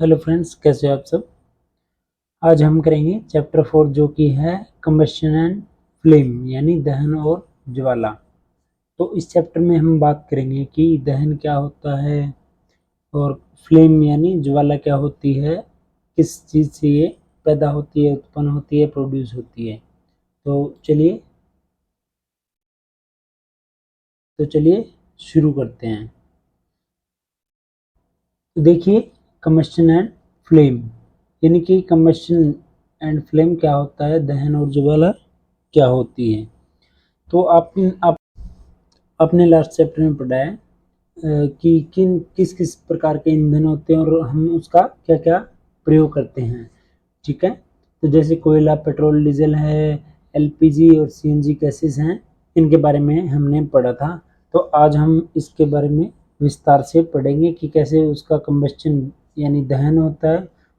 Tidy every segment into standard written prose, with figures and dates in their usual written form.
Hello friends, कैसे हो आप सब। आज हम करेंगे चैप्टर 4 जो कि है कंबशन एंड फ्लेम यानी दहन और ज्वाला। तो इस चैप्टर में हम बात करेंगे कि दहन क्या होता है और फ्लेम यानी ज्वाला क्या होती है, किस चीज़ से ये पैदा होती है, उत्पन्न होती है, प्रोड्यूस होती है। तो चलिए शुरू करते हैं। तो देखिए, कंबशन एंड फ्लेम यानी कि कंबशन एंड फ्लेम क्या होता है, दहन और ज्वाला क्या होती है। तो आप आपने लास्ट चैप्टर में पढ़ा है कि किस किस प्रकार के ईंधन होते हैं और हम उसका क्या क्या प्रयोग करते हैं। ठीक है, तो जैसे कोयला, पेट्रोल, डीजल है, एलपीजी और सीएनजी गैसेस हैं, इनके बारे में हमने पढ़ा था। तो आज हम इसके बारे में विस्तार से पढ़ेंगे कि कैसे उसका कंबस्चन यानी दहन होता है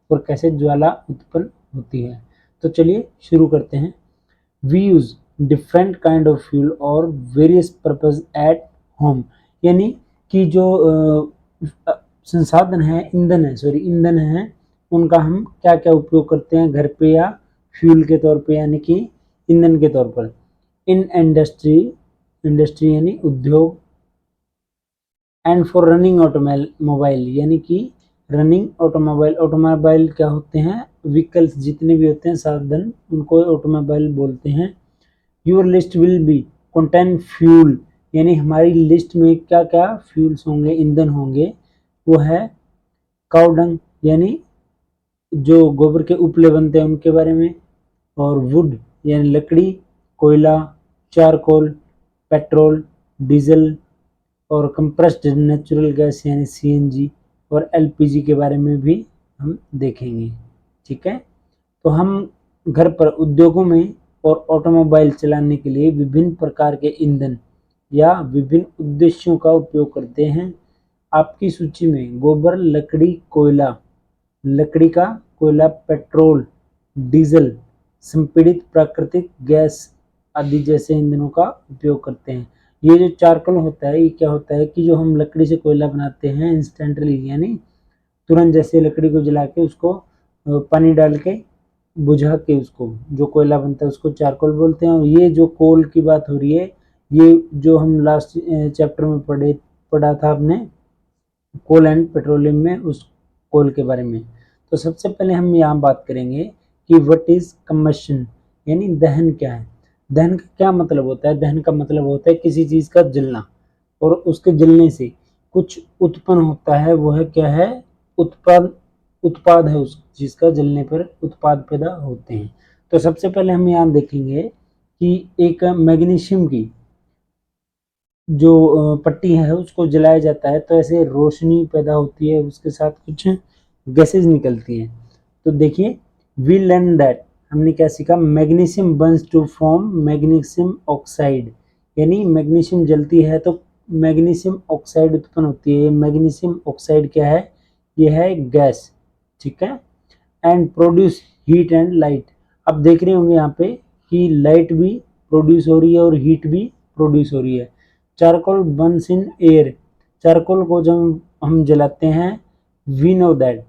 और कैसे ज्वाला उत्पन्न होती है। तो चलिए शुरू करते हैं। We use different kind of fuel और वेरियस पर्पज एट होम यानी कि जो संसाधन है, ईंधन है, उनका हम क्या क्या उपयोग करते हैं घर पे या फ्यूल के तौर पे यानी कि ईंधन के तौर पर। इन इंडस्ट्री यानी उद्योग, एंड फॉर रनिंग ऑटोमोबाइल यानी कि रनिंग ऑटोमोबाइल क्या होते हैं, व्हीकल्स जितने भी होते हैं साधन, उनको ऑटोमोबाइल बोलते हैं। Your list will be contain fuel यानी हमारी लिस्ट में क्या क्या फ्यूल्स होंगे, ईंधन होंगे, वो है काउ डंग यानी जो गोबर के उपले बनते हैं उनके बारे में, और वुड यानी लकड़ी, कोयला, चारकोल, पेट्रोल, डीजल और कंप्रेस्ड नेचुरल गैस यानी सीएनजी और एलपीजी के बारे में भी हम देखेंगे। ठीक है, तो हम घर पर, उद्योगों में और ऑटोमोबाइल चलाने के लिए विभिन्न प्रकार के ईंधन या विभिन्न उद्देश्यों का उपयोग करते हैं। आपकी सूची में गोबर, लकड़ी का कोयला, पेट्रोल, डीजल, संपीड़ित प्राकृतिक गैस आदि जैसे ईंधनों का उपयोग करते हैं। ये जो चारकोल होता है, ये क्या होता है कि जो हम लकड़ी से कोयला बनाते हैं इंस्टेंटली यानी तुरंत, जैसे लकड़ी को जला के उसको पानी डाल के बुझा के उसको जो कोयला बनता है उसको चारकोल बोलते हैं। और ये जो कोल की बात हो रही है, ये जो हम लास्ट चैप्टर में पढ़ा था आपने, कोल एंड पेट्रोलियम में, उस कोल के बारे में। तो सबसे पहले हम यहाँ बात करेंगे कि व्हाट इज कंबशन यानी दहन क्या है। दहन का क्या मतलब होता है? दहन का मतलब होता है किसी चीज का जलना, और उसके जलने से कुछ उत्पन्न होता है। वो है क्या है? उत्पाद उत्पाद है, उस चीज का जलने पर उत्पाद पैदा होते हैं। तो सबसे पहले हम यहाँ देखेंगे कि एक मैग्नीशियम की जो पट्टी है उसको जलाया जाता है तो ऐसे रोशनी पैदा होती है, उसके साथ कुछ गैसेज निकलती हैं। तो देखिए, वी लर्न दैट, हमने क्या सीखा, magnesium burns to form magnesium oxide यानी मैग्नीशियम जलती है तो मैग्नीशियम ऑक्साइड उत्पन्न होती है। मैग्नीशियम ऑक्साइड क्या है? ये है गैस। ठीक है, and produce heat and light. आप देख रहे होंगे यहाँ पे कि लाइट भी प्रोड्यूस हो रही है और हीट भी प्रोड्यूस हो रही है। Charcoal burns in air, charcoal को जब हम जलाते हैं, we know that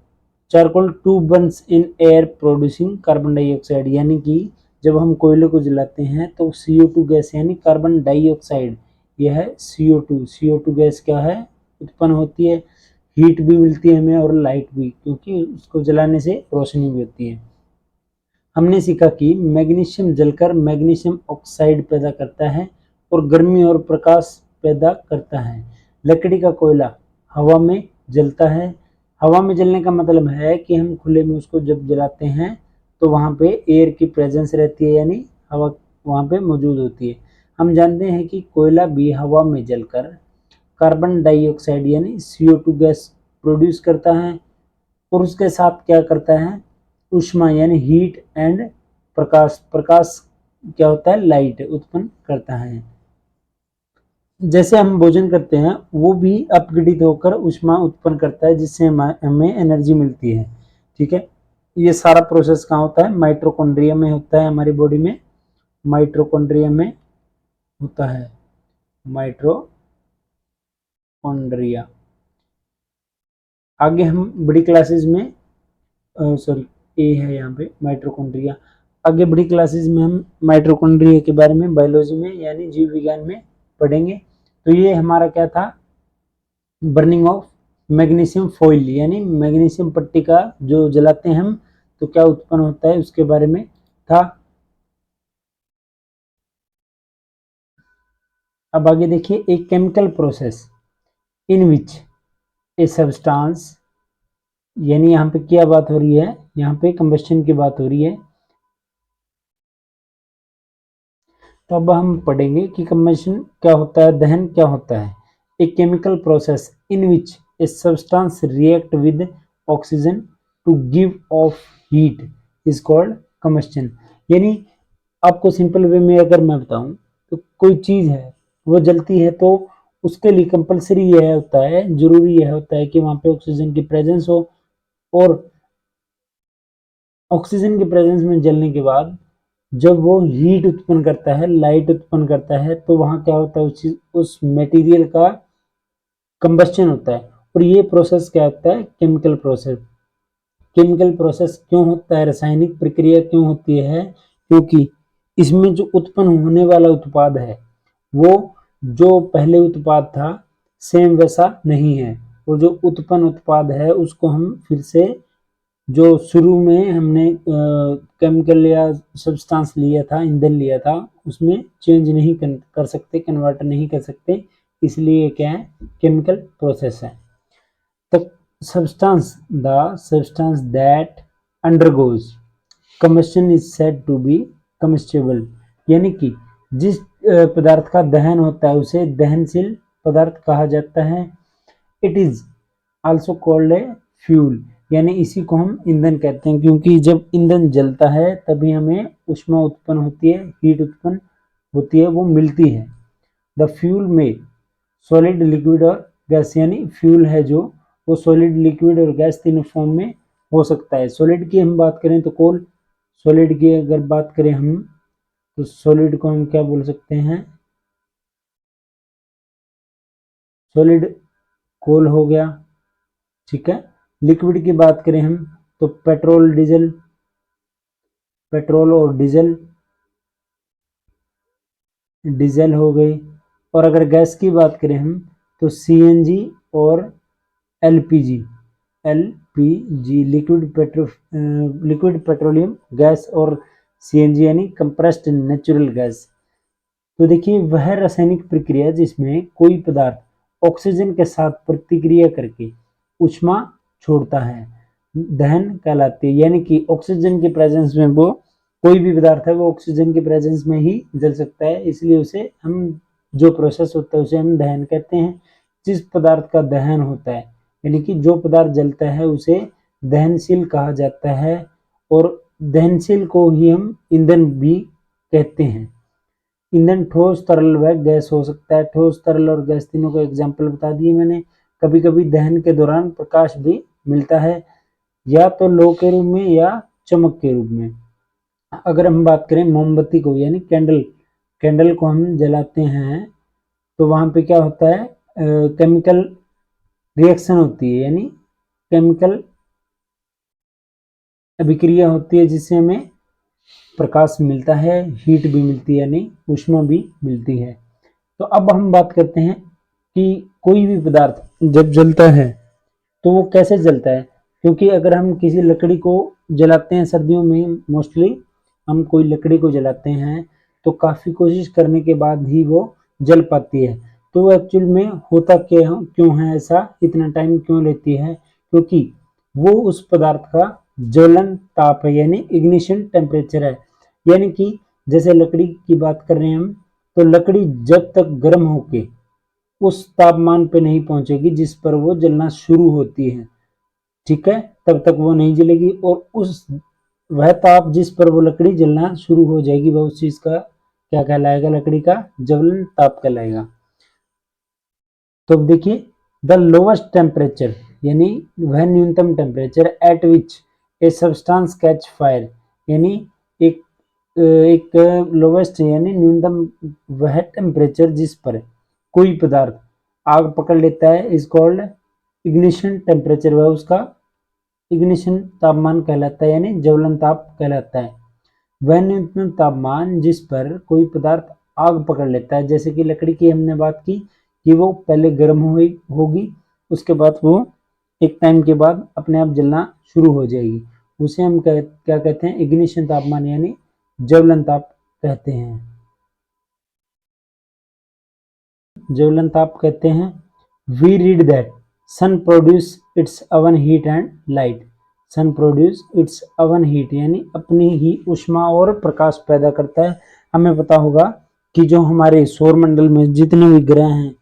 charcoal too burns in air producing carbon dioxide यानी कि जब हम कोयले को जलाते हैं तो CO2 गैस यानी कार्बन डाइऑक्साइड, यह है CO2 गैस क्या है? उत्पन्न होती है। हीट भी मिलती है हमें और लाइट भी, क्योंकि उसको जलाने से रोशनी भी होती है। हमने सीखा कि मैग्नीशियम जलकर मैग्नीशियम ऑक्साइड पैदा करता है और गर्मी और प्रकाश पैदा करता है। लकड़ी का कोयला हवा में जलता है। हवा में जलने का मतलब है कि हम खुले में उसको जब जलाते हैं तो वहाँ पे एयर की प्रेजेंस रहती है यानी हवा वहाँ पे मौजूद होती है। हम जानते हैं कि कोयला भी हवा में जलकर कार्बन डाइऑक्साइड यानी CO2 गैस प्रोड्यूस करता है और उसके साथ क्या करता है? ऊष्मा यानी हीट एंड प्रकाश, प्रकाश क्या होता है? लाइट उत्पन्न करता है। जैसे हम भोजन करते हैं वो भी अपघटित होकर ऊष्मा उत्पन्न करता है जिससे हमें एनर्जी मिलती है। ठीक है, ये सारा प्रोसेस कहाँ होता है? माइटोकॉन्ड्रिया में होता है, हमारी बॉडी में माइटोकॉन्ड्रिया में होता है। माइटोकॉन्ड्रिया आगे हम बड़ी क्लासेस में सॉरी ए है यहाँ पे माइटोकॉन्ड्रिया। आगे बड़ी क्लासेस में हम माइटोकॉन्ड्रिया के बारे में बायोलॉजी में यानी जीव विज्ञान में पढ़ेंगे। तो ये हमारा क्या था, बर्निंग ऑफ मैग्नीशियम फॉइल यानी मैग्नीशियम पट्टी का जो जलाते हैं हम तो क्या उत्पन्न होता है उसके बारे में था। अब आगे देखिए, एक chemical process in which a substance, यानी यहाँ पे क्या बात हो रही है, यहाँ पे कंबस्शन की बात हो रही है। तो अब हम पढ़ेंगे कि कंबशन क्या होता है, दहन क्या होता है। एक chemical process in which a substance react with oxygen to give off heat is called combustion. यानी आपको सिंपल वे में अगर मैं बताऊं तो कोई चीज है वो जलती है तो उसके लिए कंपलसरी यह होता है, जरूरी यह होता है कि वहां पे ऑक्सीजन की प्रेजेंस हो, और ऑक्सीजन की प्रेजेंस में जलने के बाद जब वो हीट उत्पन्न करता है, लाइट उत्पन्न करता है, तो वहां क्या होता है, उस मटेरियल का कंबस्शन होता है। और ये प्रोसेस क्या होता है, केमिकल प्रोसेस। केमिकल प्रोसेस क्यों होता है, रासायनिक प्रक्रिया क्यों होती है, क्योंकि इसमें जो उत्पन्न होने वाला उत्पाद है वो जो पहले उत्पाद था सेम वैसा नहीं है, और जो उत्पन्न उत्पाद है उसको हम फिर से जो शुरू में हमने केमिकल या सब्सटेंस लिया था, ईंधन लिया था, उसमें चेंज नहीं कर सकते, कन्वर्ट नहीं कर सकते, इसलिए क्या है, केमिकल प्रोसेस है। The substance, the substance that undergoes combustion is said to be combustible, यानी कि जिस पदार्थ का दहन होता है उसे दहनशील पदार्थ कहा जाता है। It is also called a fuel, यानी इसी को हम ईंधन कहते हैं, क्योंकि जब ईंधन जलता है तभी हमें ऊष्मा उत्पन्न होती है, हीट उत्पन्न होती है, वो मिलती है। द फ्यूल में सॉलिड, लिक्विड और गैस, यानी फ्यूल है जो वो सॉलिड, लिक्विड और गैस तीनों फॉर्म में हो सकता है। सॉलिड की हम बात करें तो कोल, सॉलिड की अगर बात करें हम तो सॉलिड को हम क्या बोल सकते हैं, सॉलिड कोल हो गया, ठीक है। लिक्विड की बात करें हम तो पेट्रोल, डीजल, पेट्रोल और डीजल, डीजल हो गई। और अगर गैस की बात करें हम तो सीएनजी और LPG, LPG liquid petroleum gas, और सीएनजी यानी कंप्रेस्ड नेचुरल गैस। तो देखिए, वह रासायनिक प्रक्रिया जिसमें कोई पदार्थ ऑक्सीजन के साथ प्रतिक्रिया करके ऊष्मा छोड़ता है दहन कहलाती है। यानी कि ऑक्सीजन के प्रेजेंस में वो कोई भी पदार्थ है वो ऑक्सीजन के प्रेजेंस में ही जल सकता है, इसलिए उसे हम जो प्रोसेस होता है उसे हम दहन कहते हैं। जिस पदार्थ का दहन होता है यानी कि जो पदार्थ जलता है उसे दहनशील कहा जाता है, और दहनशील को ही हम ईंधन भी कहते हैं। ईंधन ठोस, तरल व गैस हो सकता है। ठोस, तरल और गैस तीनों को एग्जाम्पल बता दिए मैंने। कभी कभी दहन के दौरान प्रकाश भी मिलता है, या तो लो के रूप में या चमक के रूप में। अगर हम बात करें मोमबत्ती को यानी कैंडल, कैंडल को हम जलाते हैं तो वहां पे क्या होता है, केमिकल रिएक्शन होती है, यानी केमिकल अभिक्रिया होती है जिससे हमें प्रकाश मिलता है, हीट भी मिलती है, यानी ऊष्मा भी मिलती है। तो अब हम बात करते हैं कि कोई भी पदार्थ जब जलता है तो वो कैसे जलता है, क्योंकि अगर हम किसी लकड़ी को जलाते हैं, सर्दियों में मोस्टली हम कोई लकड़ी को जलाते हैं तो काफ़ी कोशिश करने के बाद ही वो जल पाती है। तो वो एक्चुअल में होता क्यों है, ऐसा इतना टाइम क्यों लेती है, क्योंकि वो उस पदार्थ का ज्वलन ताप है, यानी इग्निशन टेम्परेचर है। यानी कि जैसे लकड़ी की बात कर रहे हैं हम, तो लकड़ी जब तक गर्म होके उस तापमान पे नहीं पहुंचेगी जिस पर वो जलना शुरू होती है, ठीक है, तब तक वो नहीं जलेगी। और उस वह ताप जिस पर वो लकड़ी जलना शुरू हो जाएगी वह उस चीज का क्या कहलाएगा, लकड़ी का ज्वलन ताप कहलाएगा। तो अब देखिए, द लोवेस्ट टेम्परेचर यानी वह न्यूनतम temperature at which a substance catch fire, यानी एक एक लोवेस्ट यानी न्यूनतम वह टेम्परेचर जिस पर कोई पदार्थ आग पकड़ लेता है इज कॉल्ड इग्निशन टेम्परेचर, वह उसका इग्निशन तापमान कहलाता है, यानी ज्वलन ताप कहलाता है। वह न्यूनतम तापमान जिस पर कोई पदार्थ आग पकड़ लेता है, जैसे कि लकड़ी की हमने बात की कि वो पहले गर्म हुई होगी, उसके बाद वो एक टाइम के बाद अपने आप जलना शुरू हो जाएगी, उसे हम क्या कहते हैं, इग्निशन तापमान यानी ज्वलन ताप कहते हैं। ज्वलन ताप कहते हैं। We read that sun produce its own heat and light. Sun produce its own heat यानी अपनी ही ऊष्मा और प्रकाश पैदा करता है। हमें पता होगा कि जो हमारे सौर मंडल में जितने भी ग्रह हैं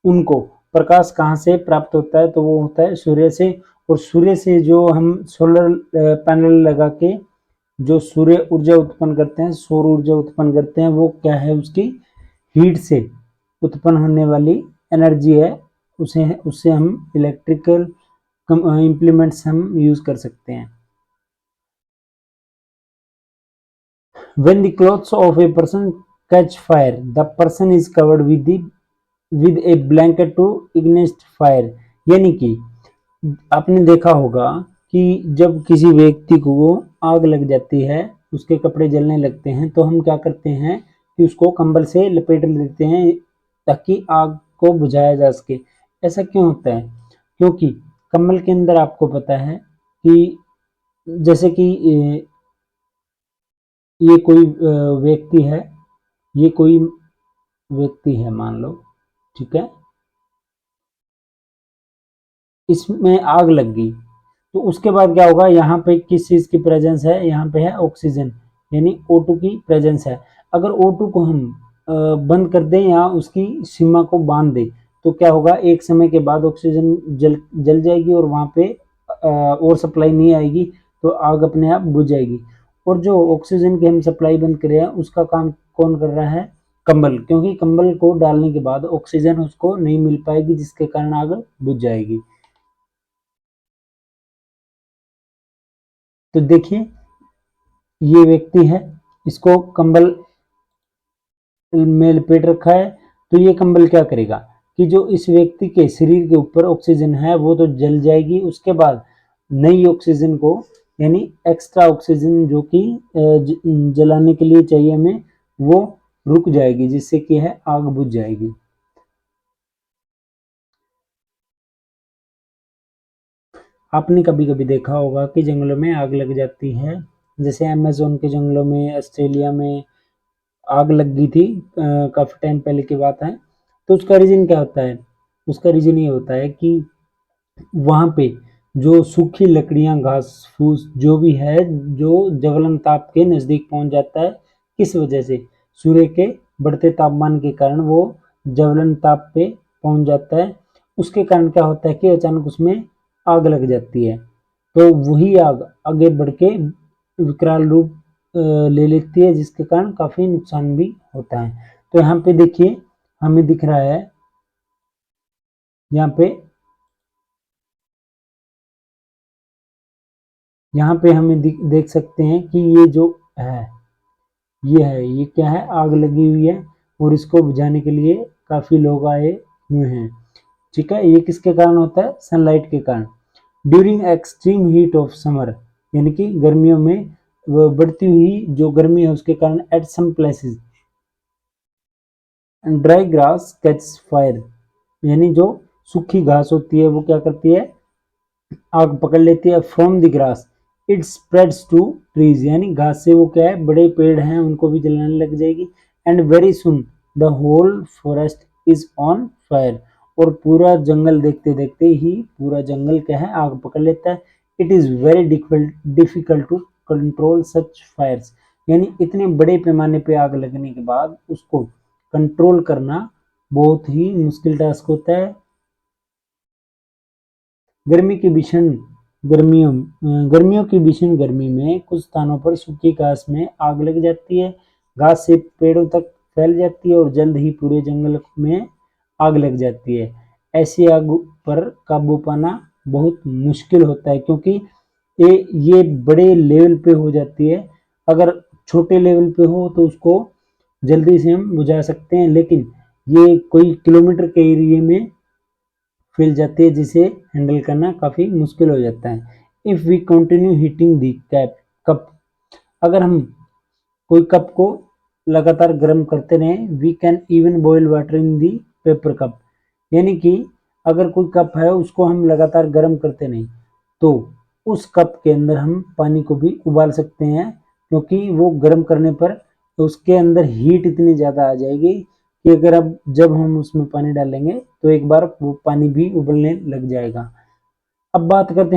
उनको प्रकाश कहाँ से प्राप्त होता है, तो वो होता है सूर्य से। और सूर्य से जो हम सोलर पैनल लगा के जो सूर्य ऊर्जा उत्पन्न करते हैं, सौर ऊर्जा उत्पन्न करते हैं, वो क्या है, उसकी हीट से उत्पन्न होने वाली एनर्जी है। उससे हम इलेक्ट्रिकल इम्प्लीमेंट्स हम यूज कर सकते हैं। When the clothes of a person catch fire, the person is covered with a blanket to ignite fire। यानी कि आपने देखा होगा कि जब किसी व्यक्ति को आग लग जाती है, उसके कपड़े जलने लगते हैं, तो हम क्या करते हैं कि उसको कंबल से लपेट लेते हैं ताकि आग को बुझाया जा सके। ऐसा क्यों होता है? क्योंकि कंबल के अंदर आपको पता है कि जैसे कि ये कोई व्यक्ति है, ये कोई व्यक्ति है मान लो, ठीक है, इसमें आग लग गई, तो उसके बाद क्या होगा, यहाँ पे किस चीज की प्रेजेंस है, यहाँ पे है ऑक्सीजन यानी O2 की प्रेजेंस है। अगर O2 को हम बंद कर दें या उसकी सीमा को बांध दें, तो क्या होगा, एक समय के बाद ऑक्सीजन जल जाएगी और वहां पे और सप्लाई नहीं आएगी, तो आग अपने आप बुझ जाएगी। और जो ऑक्सीजन की हम सप्लाई बंद कर रहे हैं, उसका काम कौन कर रहा है, कंबल, क्योंकि कंबल को डालने के बाद ऑक्सीजन उसको नहीं मिल पाएगी, जिसके कारण आग बुझ जाएगी। तो देखिए, ये व्यक्ति है, इसको कंबल में लपेट रखा है, तो ये कंबल क्या करेगा कि जो इस व्यक्ति के शरीर के ऊपर ऑक्सीजन है वो तो जल जाएगी, उसके बाद नई ऑक्सीजन को यानी एक्स्ट्रा ऑक्सीजन जो कि जलाने के लिए चाहिए हमें, वो रुक जाएगी, जिससे कि है आग बुझ जाएगी। आपने कभी कभी देखा होगा कि जंगलों में आग लग जाती है, जैसे अमेज़न के जंगलों में, ऑस्ट्रेलिया में आग लग गई थी, काफ़ी टाइम पहले की बात है। तो उसका रीज़न क्या होता है? उसका रीज़न ये होता है कि वहाँ पे जो सूखी लकड़ियाँ, घास फूस जो भी है, जो ज्वलन ताप के नज़दीक पहुँच जाता है। किस वजह से? सूर्य के बढ़ते तापमान के कारण वो ज्वलन ताप पे पहुँच जाता है। उसके कारण क्या होता है कि अचानक उसमें आग लग जाती है, तो वही आग आगे बढ़ के विकराल रूप ले लेती है, जिसके कारण काफ़ी नुकसान भी होता है। तो यहाँ पे देखिए, हमें दिख रहा है यहाँ पे, यहाँ पे हमें देख सकते हैं कि ये जो है, ये क्या है, आग लगी हुई है और इसको बुझाने के लिए काफ़ी लोग आए हुए हैं। ठीक है, ये किसके कारण होता है? सनलाइट के कारण। During extreme heat of summer, यानी कि गर्मियों में बढ़ती हुई जो गर्मी है उसके कारण, at some places dry grass catch fire, यानी जो सूखी घास होती है वो क्या करती है, आग पकड़ लेती है। From the grass it spreads to trees, यानी घास से वो क्या है, बड़े पेड़ हैं उनको भी जलाने लग जाएगी। And very soon the whole forest is on fire, और पूरा जंगल देखते देखते ही पूरा जंगल क्या है, आग पकड़ लेता है। It is very difficult to control such fires, यानी इतने बड़े पैमाने पे आग लगने के बाद उसको कंट्रोल करना बहुत ही मुश्किल टास्क होता है। गर्मी की भीषण गर्मियों की भीषण गर्मी में कुछ स्थानों पर सूखी घास में आग लग जाती है, घास से पेड़ों तक फैल जाती है और जल्द ही पूरे जंगल में आग लग जाती है। ऐसी आग पर काबू पाना बहुत मुश्किल होता है, क्योंकि ये बड़े लेवल पे हो जाती है। अगर छोटे लेवल पे हो तो उसको जल्दी से हम बुझा सकते हैं, लेकिन ये कोई किलोमीटर के एरिए में फैल जाती है, जिसे हैंडल करना काफ़ी मुश्किल हो जाता है। If we continue heating the cup, अगर हम कोई कप को लगातार गर्म करते रहें, we can even boil water in the paper cup, यानी कि अगर कोई कप है उसको हम लगातार गर्म करते नहीं तो उस कप के अंदर हम पानी को भी उबाल सकते हैं, क्योंकि वो गर्म करने पर उसके अंदर हीट इतनी ज़्यादा आ जाएगी कि अगर अब जब हम उसमें पानी डालेंगे तो एक बार वो पानी भी उबलने लग जाएगा। अब बात करते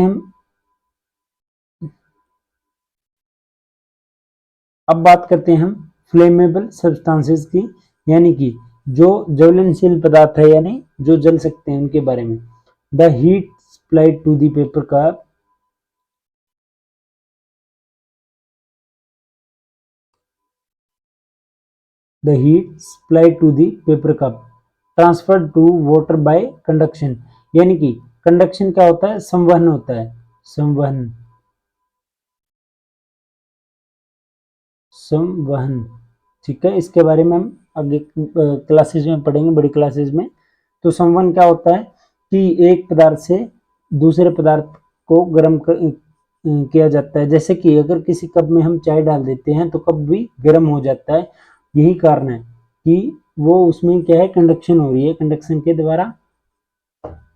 हैं हम फ्लेमेबल सब्सटेंसेस की, यानी कि जो ज्वलनशील पदार्थ है यानी जो जल सकते हैं उनके बारे में। The heat supplied to the paper cup, the heat supplied to the paper cup transferred to water by conduction, यानी कि कंडक्शन क्या होता है, संवहन होता है, संवहन संवहन, ठीक है। इसके बारे में हम आगे क्लासेज में पढ़ेंगे, बड़ी क्लासेज में। तो संवहन क्या होता है कि एक पदार्थ से दूसरे पदार्थ को गर्म किया जाता है, जैसे कि अगर किसी कप में हम चाय डाल देते हैं तो कप भी गर्म हो जाता है। यही कारण है कि वो उसमें क्या है, कंडक्शन हो रही है, कंडक्शन के द्वारा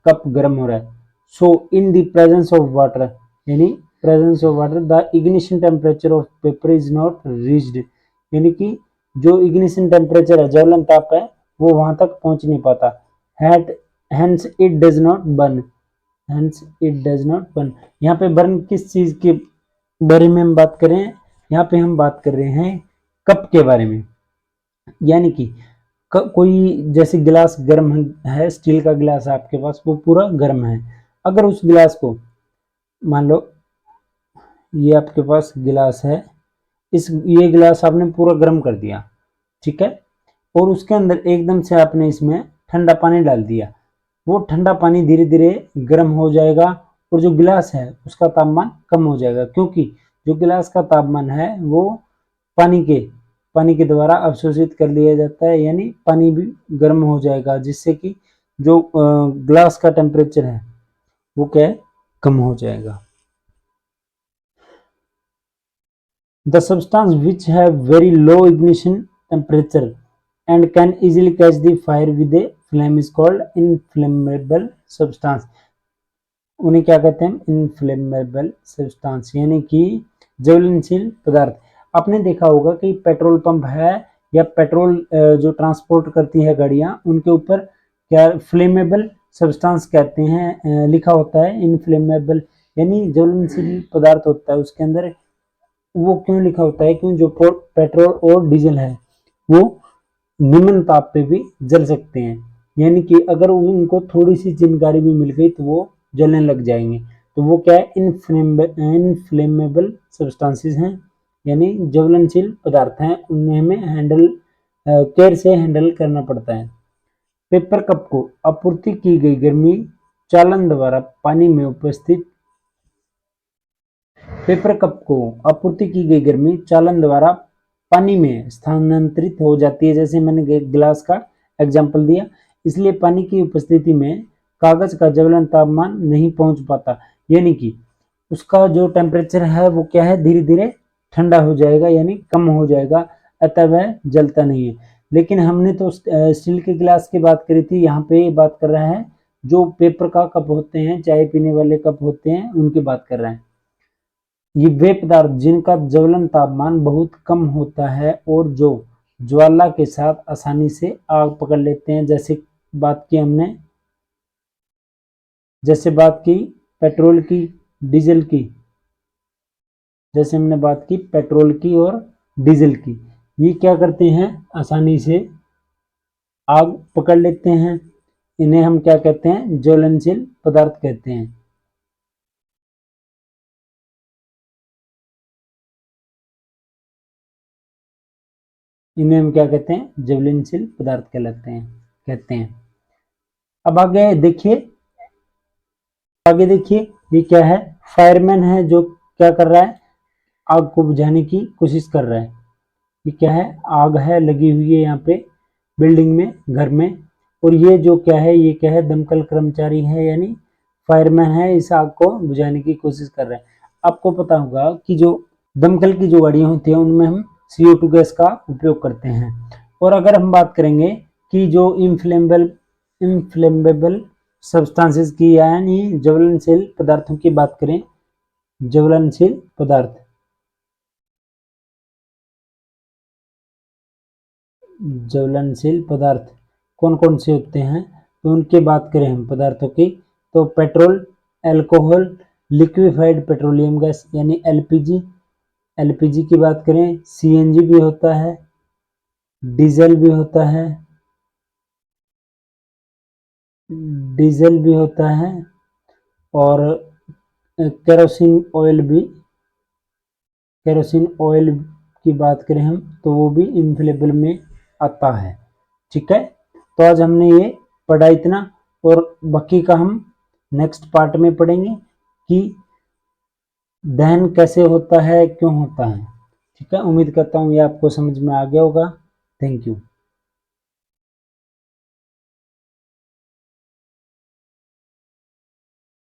कप गर्म हो रहा है। So in the presence of water, यानी presence of water the ignition temperature of paper is not reached, यानी कि जो इग्निशन टेम्परेचर है, ज्वलन ताप है, वो वहां तक पहुंच नहीं पाता। Hence it does not burn, hence it does not burn. यहाँ पे बर्न किस चीज के बारे में हम बात कर रहे हैं, यहाँ पे हम बात कर रहे हैं कप के बारे में, यानी कि कोई जैसे गिलास गर्म है, स्टील का गिलास है आपके पास, वो पूरा गर्म है। अगर उस गिलास को, मान लो ये आपके पास गिलास है, ये गिलास आपने पूरा गर्म कर दिया, ठीक है, और उसके अंदर एकदम से आपने इसमें ठंडा पानी डाल दिया, वो ठंडा पानी धीरे धीरे गर्म हो जाएगा और जो गिलास है उसका तापमान कम हो जाएगा, क्योंकि जो गिलास का तापमान है वो पानी के द्वारा अवशोषित कर लिया जाता है, यानी पानी भी गर्म हो जाएगा, जिससे कि जो ग्लास का टेम्परेचर है वो क्या है, कम हो जाएगा। The substance which have very low ignition temperature and can easily catch the fire with a flame is called inflammable substance. उन्हें क्या कहते हैं, इनफ्लेमेबल सब्सटेंस, यानी कि ज्वलनशील पदार्थ। आपने देखा होगा कि पेट्रोल पंप है या पेट्रोल जो ट्रांसपोर्ट करती है गाड़ियां, उनके ऊपर क्या फ्लेमेबल सब्सटेंस कहते हैं लिखा होता है, इनफ्लेमेबल यानी ज्वलनशील पदार्थ होता है उसके अंदर। वो क्यों लिखा होता है, क्यों जो पेट्रोल और डीजल है वो निम्न ताप पे भी जल सकते हैं, यानी कि अगर उनको थोड़ी सी चिंगारी भी मिल गई तो वो जलने लग जाएंगे। तो वो क्या है, इनफ्लेमेबल सब्सटेंसेस हैं, यानी ज्वलनशील पदार्थ हैं, उन्हें हमें केयर से हैंडल करना पड़ता है। पेपर कप को आपूर्ति की गई गर्मी चालन द्वारा पानी में उपस्थित पेपर कप को आपूर्ति की गई गर्मी चालन द्वारा पानी में स्थानांतरित हो जाती है, जैसे मैंने गिलास का एग्जाम्पल दिया। इसलिए पानी की उपस्थिति में कागज का ज्वलन तापमान नहीं पहुंच पाता, यानी कि उसका जो टेम्परेचर है वो क्या है, धीरे धीरे ठंडा हो जाएगा, यानी कम हो जाएगा, अतः वह जलता नहीं है। लेकिन हमने तो स्टील के गिलास की बात करी थी, यहाँ पे बात कर रहा है जो पेपर का कप होते हैं, चाय पीने वाले कप होते हैं, उनकी बात कर रहे हैं। ये वे पदार्थ जिनका ज्वलन तापमान बहुत कम होता है और जो ज्वाला के साथ आसानी से आग पकड़ लेते हैं, जैसे बात की पेट्रोल की, डीजल की, जैसे हमने बात की पेट्रोल की और डीजल की, ये क्या करते हैं, आसानी से आग पकड़ लेते हैं। इन्हें हम क्या कहते हैं, ज्वलनशील पदार्थ कहते हैं। इन्हें हम क्या कहते हैं, ज्वलनशील पदार्थ कहते हैं। अब आगे देखिए ये क्या है, फायरमैन है जो क्या कर रहा है, आग को बुझाने की कोशिश कर रहा है। ये क्या है, आग है लगी हुई है यहाँ पे बिल्डिंग में, घर में, और ये जो क्या है, ये क्या है, दमकल कर्मचारी है, यानी फायरमैन है, इस आग को बुझाने की कोशिश कर रहे हैं। आपको पता होगा कि जो दमकल की जो गाड़ियां होती हैं उनमें हम CO2 गैस का उपयोग करते हैं। और अगर हम बात करेंगे कि जो इनफ्लेमेबल सब्सटेंसेस की यानी ज्वलनशील पदार्थों की बात करें, ज्वलनशील पदार्थ, ज्वलनशील पदार्थ कौन कौन से होते हैं, तो उनकी बात करें हम पदार्थों की, तो petrol, alcohol, liquefied petroleum gas यानी एलपीजी की बात करें, CNG भी होता है, डीजल भी होता है, और केरोसिन ऑयल की बात करें हम तो वो भी इनफ्लेमेबल में आता है। ठीक है, तो आज हमने ये पढ़ा इतना, और बाकी का हम नेक्स्ट पार्ट में पढ़ेंगे कि दहन कैसे होता है, क्यों होता है। ठीक है, उम्मीद करता हूँ ये आपको समझ में आ गया होगा। Thank you.